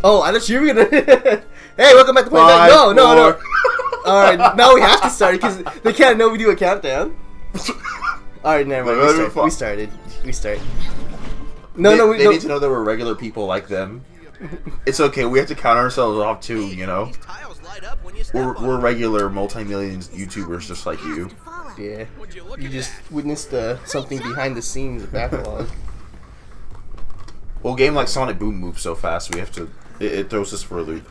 Oh, I thought you were gonna. Hey, welcome back to Playback. No. Alright, now we have to start because they can't know we do a countdown. Alright, never mind. We started. No, they need to know that we're regular people like them. It's okay. We have to count ourselves off too, you know. We're regular multi-millions YouTubers just like you. Yeah. You just witnessed something behind the scenes of Backlog. Well, a game like Sonic Boom moves so fast, we have to. It throws us for a loop.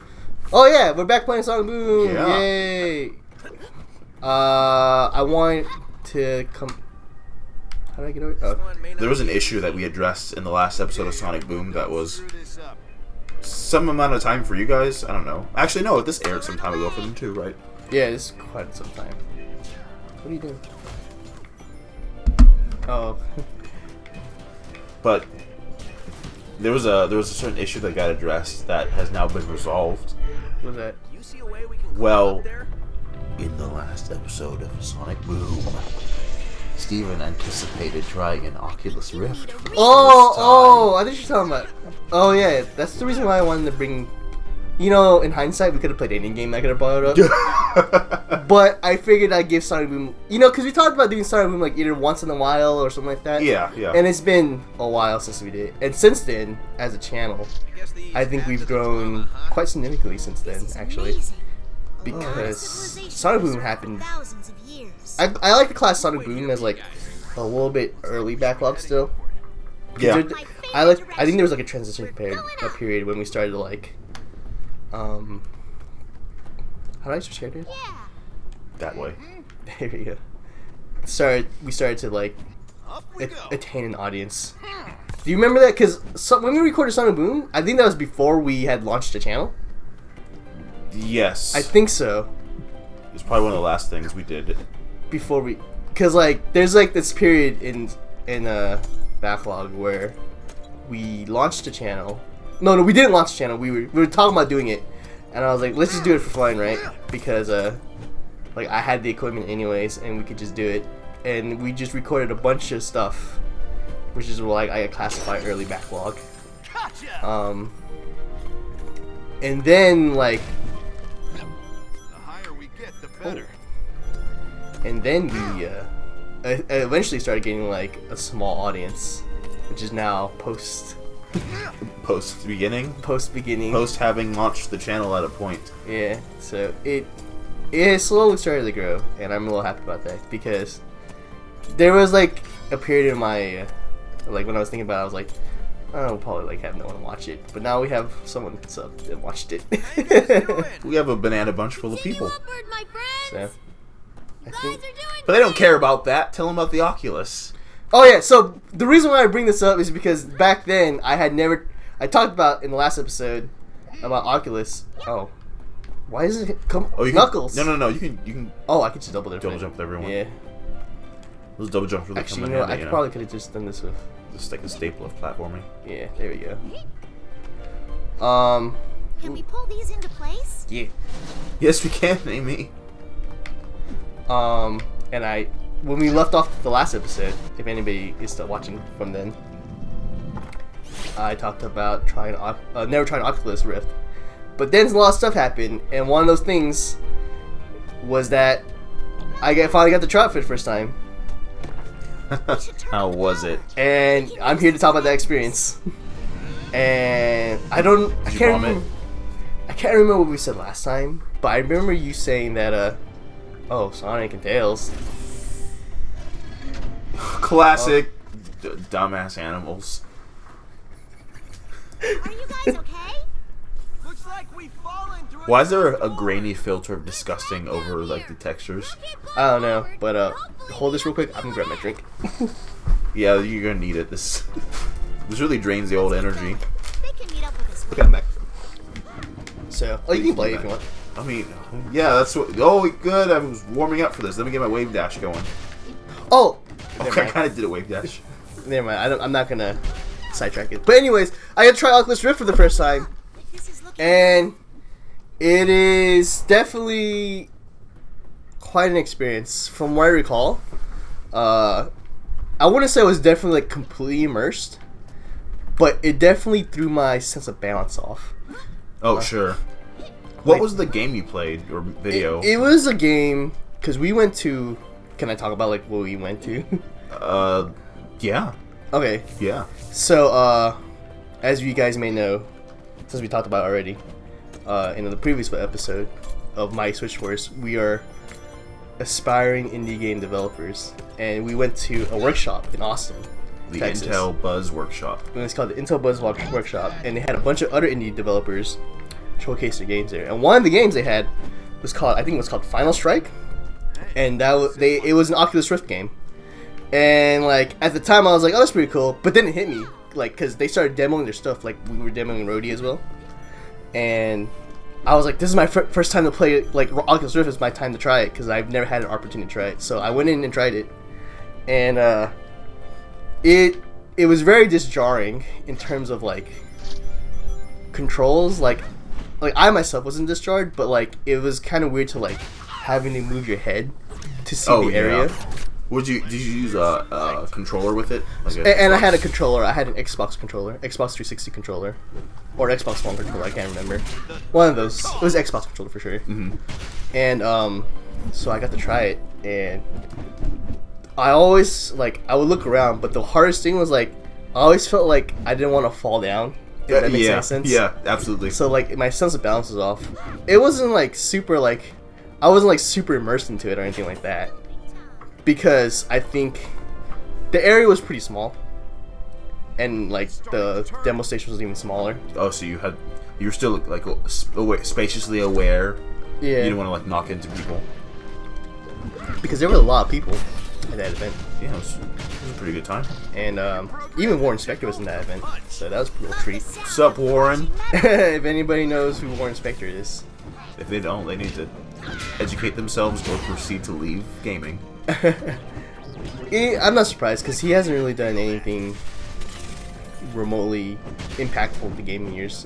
Oh yeah, we're back playing Sonic Boom! Yeah. Yay! I want to come. How did I get over? Oh. There was an issue that we addressed in the last episode of Sonic Boom that was some amount of time for you guys. I don't know. Actually, no. This aired some time ago for them too, right? Yeah, it's quite some time. What are you doing? Oh. But there was a certain issue that got addressed that has now been resolved. What was that? Well, in the last episode of Sonic Boom, Steven anticipated trying an Oculus Rift for the first time. I think you're talking about. Oh yeah, that's the reason why I wanted to bring. You know, in hindsight, we could have played any game that could have brought it up. But I figured I'd give Sonic Boom. You know, because we talked about doing Sonic Boom like either once in a while or something like that. Yeah. And it's been a while since we did it. And since then, as a channel, I think we've grown quite significantly since then, actually. Because Sonic Boom happened. I like the class Sonic Boom as like a little bit early Backlog still. Yeah. I think there was like a transition period when we started to like. How do I just share it? That way. There we go. We started to like attain an audience. Do you remember that? Because when we recorded Sonic Boom, I think that was before we had launched the channel. Yes. I think so. It's probably one of the last things we did. Before we, because like there's like this period in Backlog where we launched the channel. No, we didn't launch the channel. We were talking about doing it, and I was like, let's just do it for fun, right? Because like I had the equipment anyways, and we could just do it. And we just recorded a bunch of stuff, which is like I classify early Backlog. And then like, the higher we get, the better. And then we eventually started getting like a small audience, which is now post beginning. Post having launched the channel at a point. Yeah, so it slowly started to grow, and I'm a little happy about that because there was like a period in my like when I was thinking about it, I was like, oh, we'll probably like have no one watch it, but now we have someone subbed and watched it. We have a banana bunch full of people. So, but they don't care about that. Tell them about the Oculus. Oh yeah, so the reason why I bring this up is because back then I talked about in the last episode about Oculus. Oh, why is it Knuckles? No. You can. Oh, I could just double jump with everyone. Yeah. Those double jumps really Actually, come in handy. I probably could have just done this with. Just like a staple of platforming. Yeah, there we go. Can we pull these into place? Yeah. Yes, we can, Amy. And when we left off the last episode, if anybody is still watching from then, I talked about never trying Oculus Rift. But then a lot of stuff happened, and one of those things was that I finally got to try it for the first time. How was it? And I'm here to talk about that experience. And I can't remember what we said last time, but I remember you saying that Sonic and Tails. Classic dumbass animals. Are you guys okay? Looks like we've fallen through. Why is there a grainy filter of disgusting over like the textures? I don't know, but hold this real quick. I'm gonna grab my drink. Yeah, you're gonna need it. This really drains the old energy. They can meet up with us. Look at back. So, you can play if you want. I mean, yeah, that's what. Oh, good. I was warming up for this. Let me get my wave dash going. Oh, okay, I kind of did a wave dash. Never mind. I'm not gonna sidetrack it. But anyways, I got to try Oculus Rift for the first time, and it is definitely quite an experience. From what I recall, I wouldn't say I was definitely like completely immersed, but it definitely threw my sense of balance off. Oh, sure. What was the game you played or video? It was a game because we went to. Can I talk about like what we went to? Yeah. Okay. Yeah. So, as you guys may know, since we talked about it already, in the previous episode of My Switch Force, we are aspiring indie game developers, and we went to a workshop in Austin, The Texas. Intel Buzz Workshop. And it's called the Intel Buzz Workshop, and they had a bunch of other indie developers showcase their games there. And one of the games they had was called, I think it was called Final Strike, and it was an Oculus Rift game. And like at the time, I was like, "Oh, that's pretty cool," but then it hit me, like, because they started demoing their stuff, like we were demoing Roadie as well, and I was like, "This is my first time to play it. Like Oculus Rift is my time to try it because I've never had an opportunity to try it." So I went in and tried it, and it was very disjarring in terms of like controls. Like I myself wasn't disjarred, but like it was kind of weird to like having to move your head to see the area. Did you use a controller with it? Like And I had a controller. I had an Xbox controller, Xbox 360 controller, or Xbox One controller. I can't remember. One of those. It was Xbox controller for sure. Mm-hmm. And so I got to try it, and I always I would look around, but the hardest thing was like I always felt like I didn't want to fall down. If that makes any sense. Yeah, absolutely. So like my sense of balance was off. It wasn't like super I wasn't like super immersed into it or anything like that. Because I think the area was pretty small, and like the demo station was even smaller. Oh, so you were still like spaciously aware. Yeah. You didn't want to like knock into people. Because there were a lot of people at that event. Yeah, it was a pretty good time. And even Warren Spector was in that event, so that was a cool treat. Sup, Warren? If anybody knows who Warren Spector is. If they don't, they need to educate themselves or proceed to leave gaming. I'm not surprised because he hasn't really done anything remotely impactful in the gaming years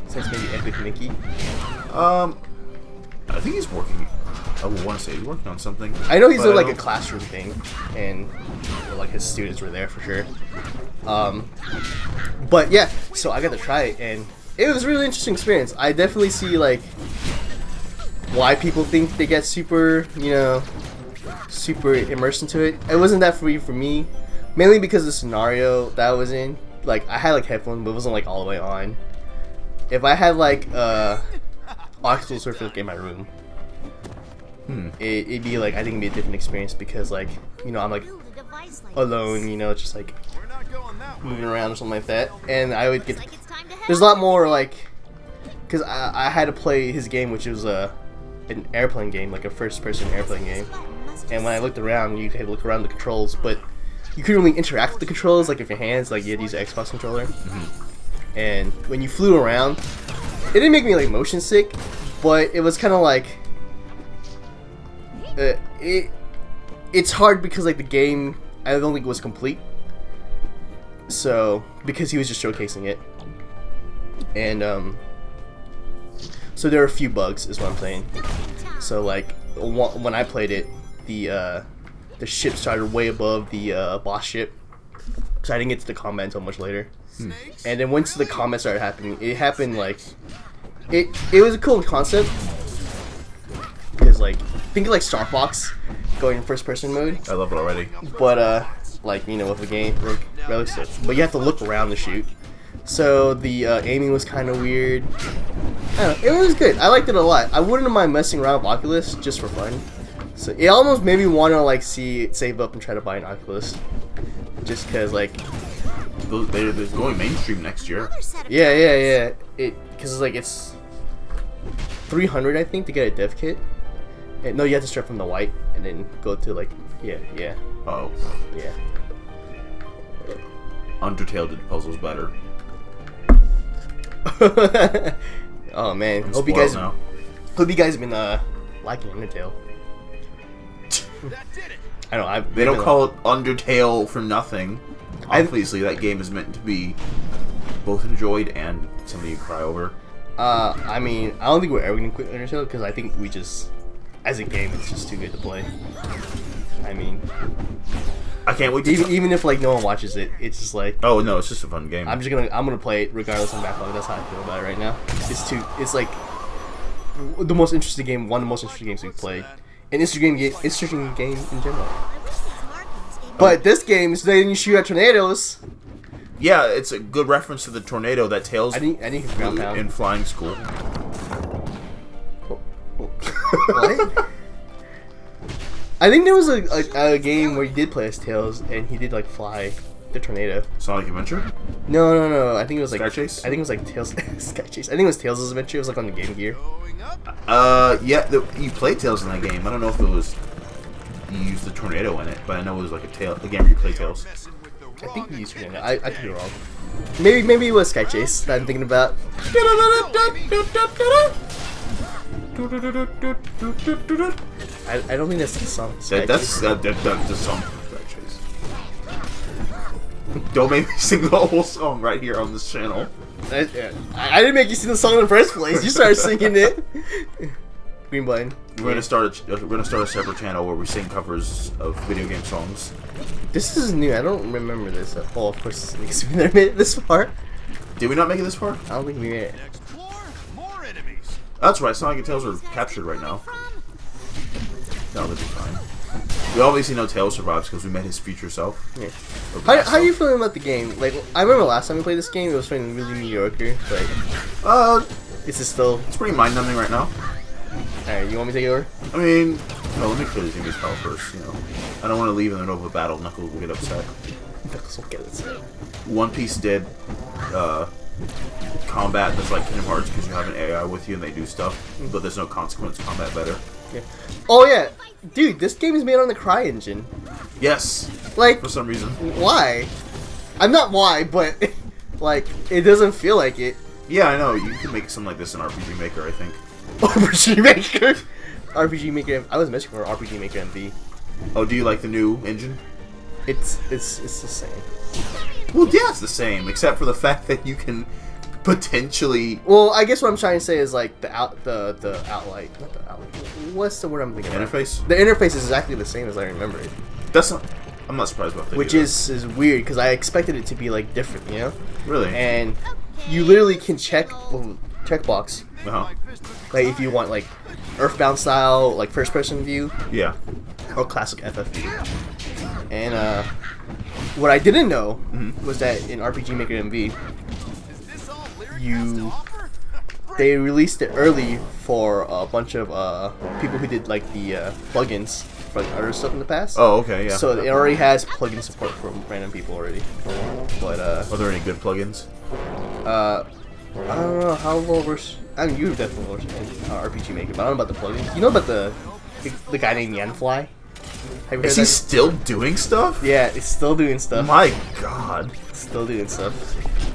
since maybe Epic Mickey. I think he's working. I want to say he's working on something. I know he's doing like a classroom thing, and like his students were there for sure. But yeah, so I got to try it, and it was a really interesting experience. I definitely see like why people think they get super immersed into it. It wasn't that free for me, mainly because of the scenario that I was in. Like I had like headphones, but it wasn't like all the way on. If I had like Oculus Rift in my room, it'd be like I think it'd be a different experience because like I'm like alone, just like moving around or something like that, and I would get. There's a lot more like because I had to play his game, which was an airplane game, like a first-person airplane game. And when I looked around, you could look around the controls, but you couldn't really interact with the controls, like with your hands, like you had to use an Xbox controller. Mm-hmm. And when you flew around, it didn't make me like motion sick, but it was kind of like it's hard because like the game I don't think was complete. So because he was just showcasing it, and so there are a few bugs, is what I'm saying. So like when I played it, the ship started way above the boss ship, so I didn't get to the combat until much later. And then once the combat started happening, it happened like it was a cool concept because like think of like Star Fox going in first person mode. I love it already. But like with a game like relative, but you have to look around to shoot. So the aiming was kind of weird. I don't know, it was good. I liked it a lot. I wouldn't mind messing around with Oculus just for fun. So it almost made me want to like save up and try to buy an Oculus, just cause like they're going mainstream next year. Yeah. Because like it's $300 I think to get a dev kit. And, no, you have to start from the white and then go to like yeah. Oh. Yeah. Undertale did puzzles better. Oh man, I'm hope you guys now. have been liking Undertale. I don't. They don't call it Undertale for nothing. Obviously, that game is meant to be both enjoyed and something you cry over. I mean, I don't think we're ever gonna quit Undertale because I think we just, as a game, it's just too good to play. I mean, I can't wait to even if like no one watches it, it's just like Oh no, it's just a fun game. I'm gonna play it regardless of Backlog. That's how I feel about it right now. It's like the most interesting game, one of the most interesting games we've played. An interesting game in general. I wish these markings gave me But this game is letting you shoot at tornadoes. Yeah, it's a good reference to the tornado that Tails I need ground pound. in flying school. What? I think there was a game where he did play as Tails and he did like fly the tornado. Sonic Adventure? No. I think it was like Sky Chase? I think it was like Tails Sky Chase. I think it was Tails' Adventure. It was like on the Game Gear. Going up. Yeah, you played Tails in that game. I don't know if it was you used the tornado in it, but I know it was like a game where you play Tails. Messing with the I think wrong he used end. tornado. I could be wrong. Maybe it was Sky Chase that I'm thinking about. I don't think that's the song. Sky That's Chase. the song for Sky Chase. Don't make me sing the whole song right here on this channel. I didn't make you sing the song in the first place. You started singing it. Green button. We're gonna start a separate channel where we sing covers of video game songs. This is new. I don't remember this. Oh, of course, we never made it this far. Did we not make it this far? I don't think we made it. Next floor, more enemies. That's right. Sonic and Tails are captured right now. No, they'll be fine. We obviously know Tails survives because we met his future self. Yeah. Or How past are you self. feeling about the game? Like, I remember last time we played this game, it was feeling really mediocre. Like, is it still? It's pretty mind-numbing right now. Alright, you want me to take it over? I mean, no, let me clear the enemy's power first, you know. I don't want to leave in the middle of a battle. Knuckles will get upset. Knuckles will get it. One Piece did combat that's like Kingdom Hearts because you have an AI with you and they do stuff, but there's no consequence combat better. Yeah. Oh yeah, dude, this game is made on the Cry engine. Yes, Like, for some reason. why? I'm not why, but like, it doesn't feel like it. Yeah, I know. You can make something like this in RPG Maker, I think. RPG Maker. RPG Maker. I was missing for RPG Maker MV. Oh, do you like the new engine? It's the same. Well, yeah, it's the same, except for the fact that you can potentially Well, I guess what I'm trying to say is like the outlight, not the outlight. What's the word I'm thinking? of? interface. The interface is exactly the same as I remember it, That's not. I'm not surprised about that. which is weird because I expected it to be like different, you know. really. And you literally can checkbox Uh-huh. like if you want like Earthbound style, like first person view, Yeah. or classic FFV. And what I didn't know was that in RPG Maker MV, Is this all Lyric has to you offer? they released it early for a bunch of people who did like the plugins for like, other stuff in the past. Oh, okay. Yeah. So it already has plugin support from random people already. But Are there any good plugins? I don't know how well versed. I mean, you're definitely versed in RPG Maker, but I don't know about the plugins. You know about the guy named Yanfly? Have you heard Is he that? still doing stuff? Yeah, it's still doing stuff. My God. Still doing stuff.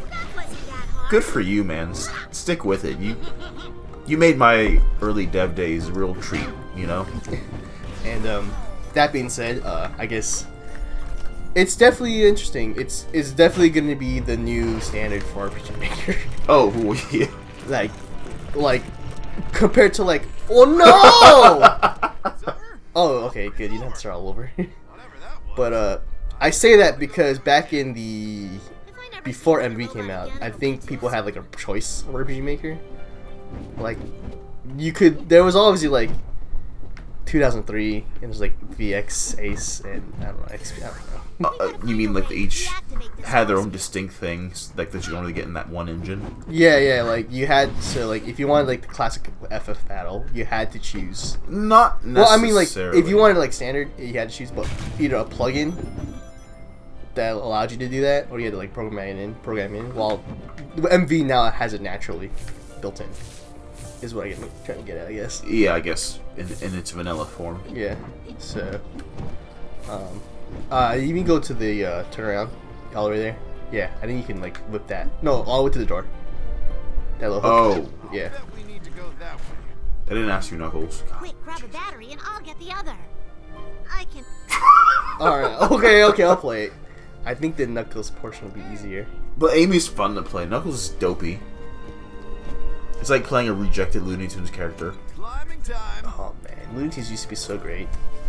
That wasn't that hard. Good for you, man. Stick with it. You made my early dev days a real treat. You know. And that being said, I guess it's definitely interesting. It's definitely going to be the new standard for RPG Maker. Oh well, yeah. like compared to like, oh no! Oh, okay, good. You don't have to start all over. Whatever that was. But I say that because back in the If I never before see MV something came like out, that I again, think people had like a choice of RPG Maker. Like, you could. There was obviously like 2003, and there's like VX, Ace, and I don't know, XP. I don't know. You mean like they each had their own distinct things, like that you only get in that one engine? Yeah, like you had to like if you wanted like the classic FF battle, you had to choose. Not necessarily. Well, I mean like if you wanted like standard, you had to choose, but either a plugin that allowed you to do that, or you had to like program it in. While the MV now has it naturally built in. Is what I'm trying to get at, I guess. Yeah, I guess in its vanilla form. Yeah. So, you can go to the turnaround all the way there. Yeah, I think you can like whip that. No, all the way to the door. That little hook. Oh, Yeah. Bet we need to go that way. I didn't ask you, Knuckles. Quick, grab a battery and I'll get the other. I can. Alright, okay, I'll play it. I think the Knuckles portion will be easier. But Amy's fun to play. Knuckles is dopey. It's like playing a rejected Looney Tunes character. Climbing time. Oh man, Looney Tunes used to be so great.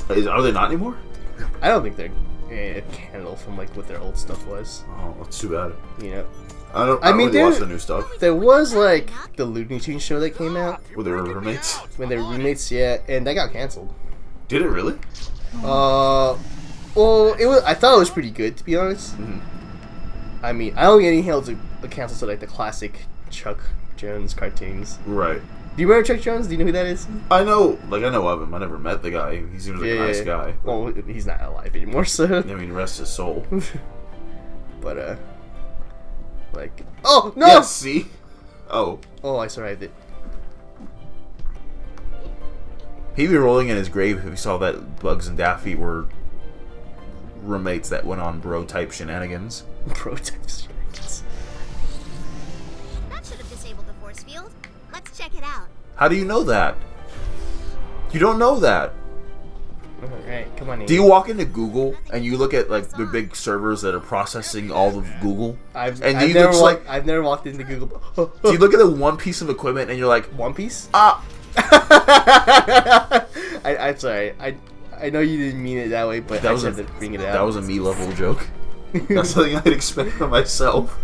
Are they not anymore? I don't think they're a candle from like what their old stuff was. Oh, that's too bad. You know, I don't mean, really watch the new stuff. there was like the Looney Tunes show that came out Were they roommates? when they were roommates, yeah, and that got canceled. Did it really? Well, it was. I thought it was pretty good, to be honest. Mm-hmm. I mean, I only get any held to cancel to like the classic Chuck Jones cartoons. Right. Do you remember Chuck Jones? Do you know who that is? I know of him. I never met the guy. He seems like a nice guy. Well, he's not alive anymore, so. I mean, rest his soul. But like, oh no! Yes, see? Oh. Oh, I survived it. He'd be rolling in his grave if he saw that Bugs and Daffy were roommates that went on bro-type shenanigans. Bro-type shenanigans. That should have disabled the force field. Let's check it out. How do you know that? You don't know that. Alright, come on in. Do you walk into Google and you look at like the big servers that are processing all of Google? I've never walked into Google. Do you look at the one piece of equipment and you're like, One Piece? ah, I'm sorry. I know you didn't mean it that way, but I had to bring it out. that was a me level joke. That's something I'd expect from myself.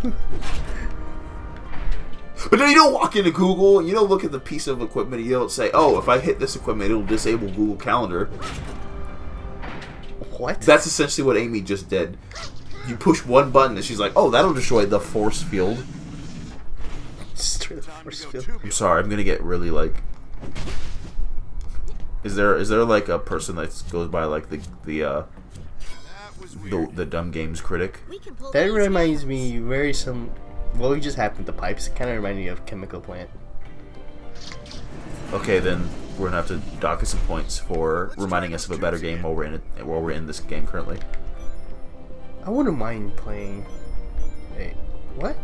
But then you don't walk into Google and you don't look at the piece of equipment and you don't say, oh, if I hit this equipment, it'll disable Google Calendar. What? That's essentially what Amy just did. You push one button and she's like, oh, that'll destroy the force field. Destroy the force field. I'm sorry, I'm gonna get really like... Is there like a person that goes by like the dumb games critic? We can pull That these reminds rails. me very some. Well, we just happened to pipes. It kind of reminded me of Chemical Plant. Okay, then we're gonna have to dock us some points for reminding us of a better game while we're in this game currently. I wouldn't mind playing. Wait, what?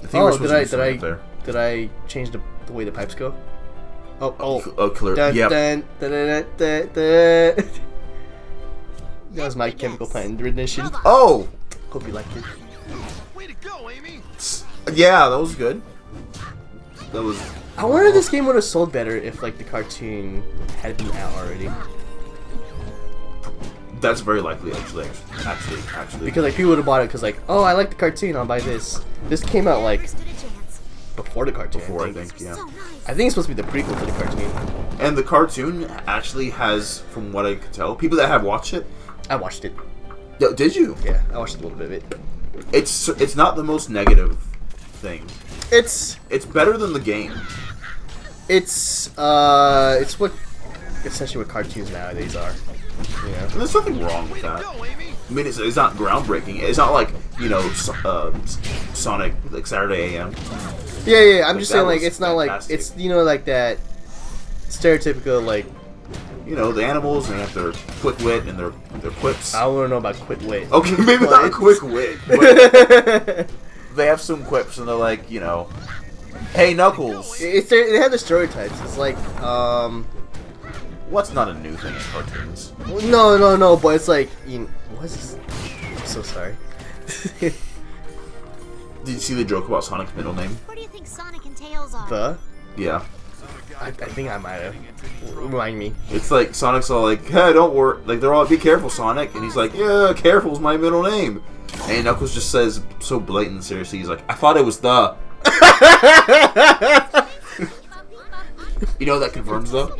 I think we're supposed to do something up there. Did I change the way the pipes go? Oh. Clear. Dun, Yep. dun, dun, dun, dun, dun. That was my Chemical Plant rendition. Oh! Hope you liked it. Way to go, Amy! Yeah, that was good. That was... I wonder if this game would have sold better if like the cartoon had been out already. That's very likely, actually. Because like people would have bought it because like, oh, I like the cartoon, I'll buy this. This came out like Stood a chance. before the cartoon. Before, I think, yeah. So nice. I think it's supposed to be the prequel to the cartoon. And the cartoon actually has, from what I could tell, people that have watched it... I watched it. Yo, did you? Yeah, I watched a little bit of it. It's not the most negative thing. It's better than the game. it's what essentially what cartoons nowadays are. You know? And there's nothing wrong with Way to that. go, Amy! I mean, it's not groundbreaking. It's not like, you know, Sonic, like Saturday AM. Yeah. I'm Like, just that saying like was it's not fantastic. like it's like that stereotypical like You know, the animals, and they have their quick wit and their quips. I don't know about quit wit. Okay, maybe not a But- quick wit, but they have some quips, and they're like, you know, hey, Knuckles. They have the stereotypes. It's like What's not a new thing in cartoons? no, but it's like what's this? I'm so sorry. Did you see the joke about Sonic's middle name? Where do you think Sonic and Tails are? The Yeah. I think I might have. Remind me. It's like Sonic's all like, hey, don't worry. Like, they're all, be careful, Sonic. And he's like, yeah, careful's my middle name. And Knuckles just says, so blatant and seriously, he's like, I thought it was the. You know what that confirms, though?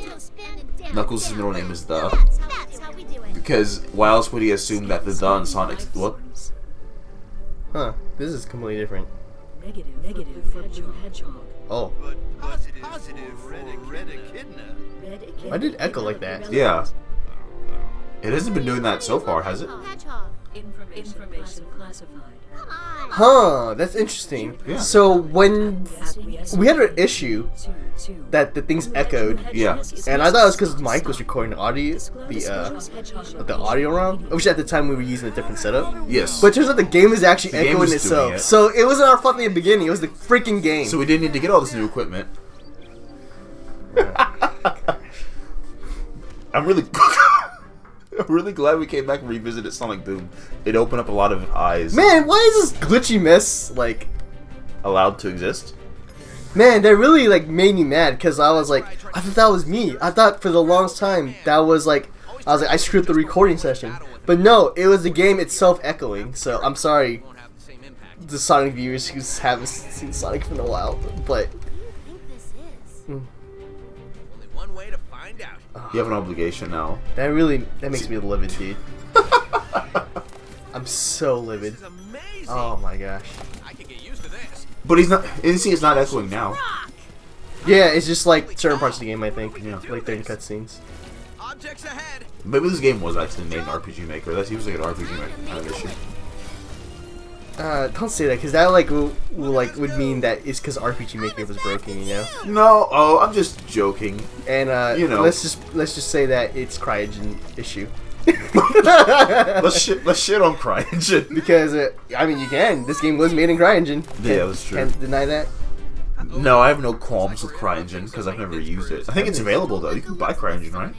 Knuckles' middle name is the. That's how we do it. Because why else would he assume that the in Sonic. What? Huh? This is completely different. Negative for Blue Hedgehog. Oh, But positive for Red Echidna. why did it echo like that? Yeah. It hasn't been doing that so far, has it? Oh, Hedgehog. Information classified. Come on. Huh? That's interesting. Yeah. So when we had an issue that the things echoed, Yeah. and I thought it was because Mike was recording the audio, the audio wrong, which at the time we were using a different setup. Yes. But it turns out the game is actually The game echoing was doing itself. it. So it wasn't our fault in the beginning. It was the freaking game. So we didn't need to get all this new equipment. I'm really glad we came back and revisited Sonic Boom. It opened up a lot of eyes. Man, why is this glitchy mess like? Allowed to exist. Man, that really like made me mad because I was like, I thought that was me. I thought for the longest time that was like, I was like, I screwed up the recording session. But no, it was the game itself echoing. So I'm sorry, Won't have the same impact. the Sonic viewers who haven't seen Sonic in a while. But What do you think this is? Only one way to find out. You have an obligation now. that makes me livid, dude. I'm so livid. This is amazing. Oh my gosh. I can get used to this. But he's not. You see, it's not echoing now. Yeah, it's just like certain parts of the game, I think. Yeah. Like during cutscenes. Objects ahead. Maybe this game was actually made in RPG Maker. That's usually an RPG Maker kind of issue. Don't say that, because that would mean that it's because RPG Maker was broken, you know. No, oh, I'm just joking. And You know. let's just say that it's CryEngine issue. Let's shit on CryEngine. Because I mean, you can. This game was made in CryEngine. Yeah, that's true. Can't deny that. No, I have no qualms with CryEngine because I've never used it. I think it's available though. You can buy CryEngine, right?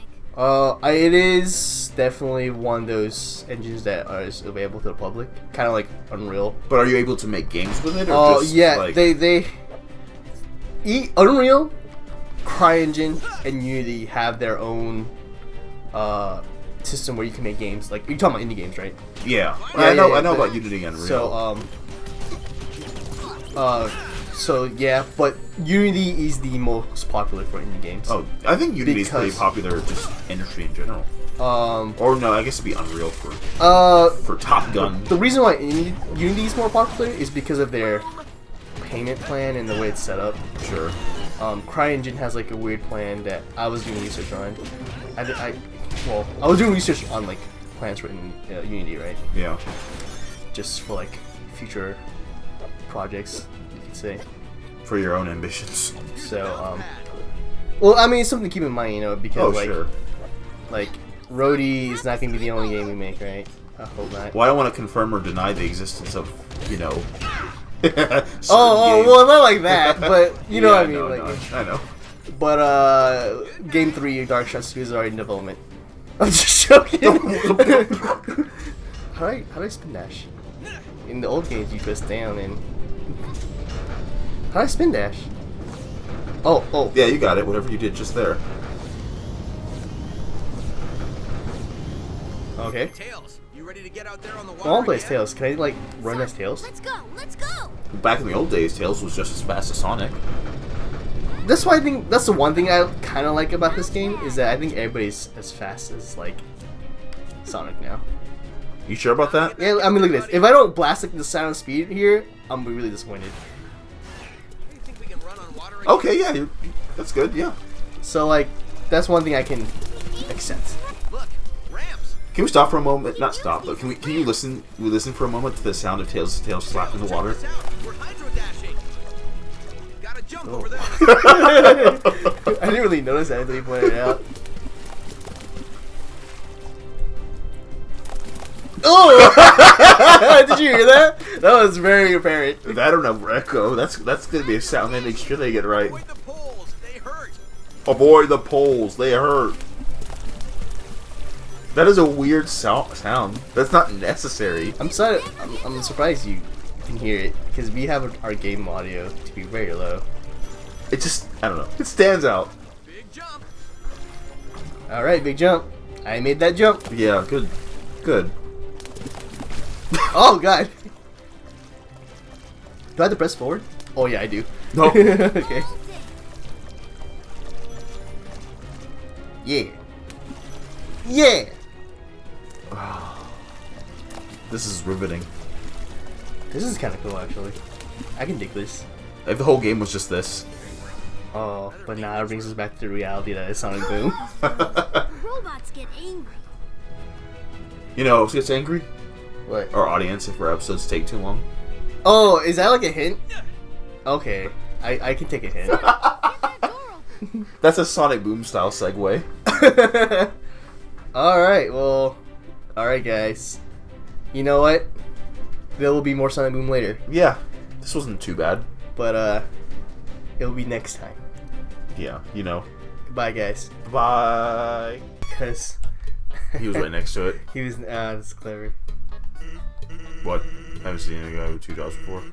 It is definitely one of those engines that is available to the public, kind of like Unreal. But are you able to make games with it? Or Oh just, yeah, like... Unreal, CryEngine, and Unity have their own system where you can make games. Like you're talking about indie games, right? Yeah. Yeah, I know but- about Unity and Unreal. So yeah, but Unity is the most popular for indie games. Oh, I think Unity is pretty Because- popular, just industry in general. Um, Or no, I guess it'd be Unreal for Top Gun. the reason why Unity is more popular is because of their payment plan and the way it's set up. Sure. CryEngine has like a weird plan that I was doing research on. I was doing research on like plans for Unity, right? Yeah. Just for like future projects, you could say. For your own ambitions. So, well, I mean, it's something to keep in mind, you know, because Oh, like, like, Roadie is not gonna be the only game we make, right? I hope not. Well, I don't want to confirm or deny the existence of, you know. Well, not like that, but you know what I mean. Like, I know. but Game 3 Dark Shot Studios is already in development. I'm just joking. how do I spin dash? In the old games, you press down and how do I spin dash? Oh. Yeah, you got it. Whatever you did just there. Okay. Tails, you ready to get out there on the water? I want to play as again? Tails. Can I like run as Tails? Let's go. Let's go. Back in the old days, Tails was just as fast as Sonic. That's why I think that's the one thing I kind of like about this game is that I think everybody's as fast as like Sonic now. You sure about that? Yeah, I mean look at this. If I don't blast like the sound speed here, I'm really disappointed. You think we can run on water again? Okay, yeah, that's good. Yeah. So like that's one thing I can accept. Look, ramps. Can we stop for a moment? Not stop, but can you listen? We listen for a moment to the sound of Tails slapping the water. Check this out. We're hydro dashing. Gotta jump over there. I didn't really notice that until you pointed it out. Oh! Did you hear that? That was very apparent. That or no echo. That's gonna be a sound they make sure they get right. Avoid the poles. They hurt. Avoid the poles. They hurt. That is a weird sound. That's not necessary. I'm sorry. I'm surprised you can hear it because we have our game audio to be very low. It just, I don't know. It stands out. Big jump. All right, big jump. I made that jump. Yeah, good. Good. Oh god. Do I have to press forward? Oh yeah, I do. No. Okay. Yeah. Yeah. This is riveting. This is kind of cool actually. I can dig this. If the whole game was just this. Oh, but now it brings us back to the reality that is Sonic Boom. Robots get angry. You know, who gets angry? What? Our audience if our episodes take too long. Oh, is that like a hint? Okay, I can take a hint. That's a Sonic Boom style segue. Alright, well, alright guys. You know what? There will be more Sonic Boom later, Yeah, this wasn't too bad. but it'll be next time. Yeah, you know. Goodbye guys. Bye. Because He was right next to it. he was, that's clever. What? I haven't seen any guy with 2 jobs before.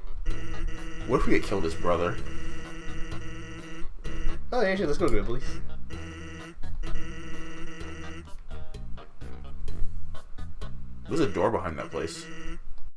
What if we get killed his brother? Oh, actually, let's go to Gribbly's. There's a door behind that place.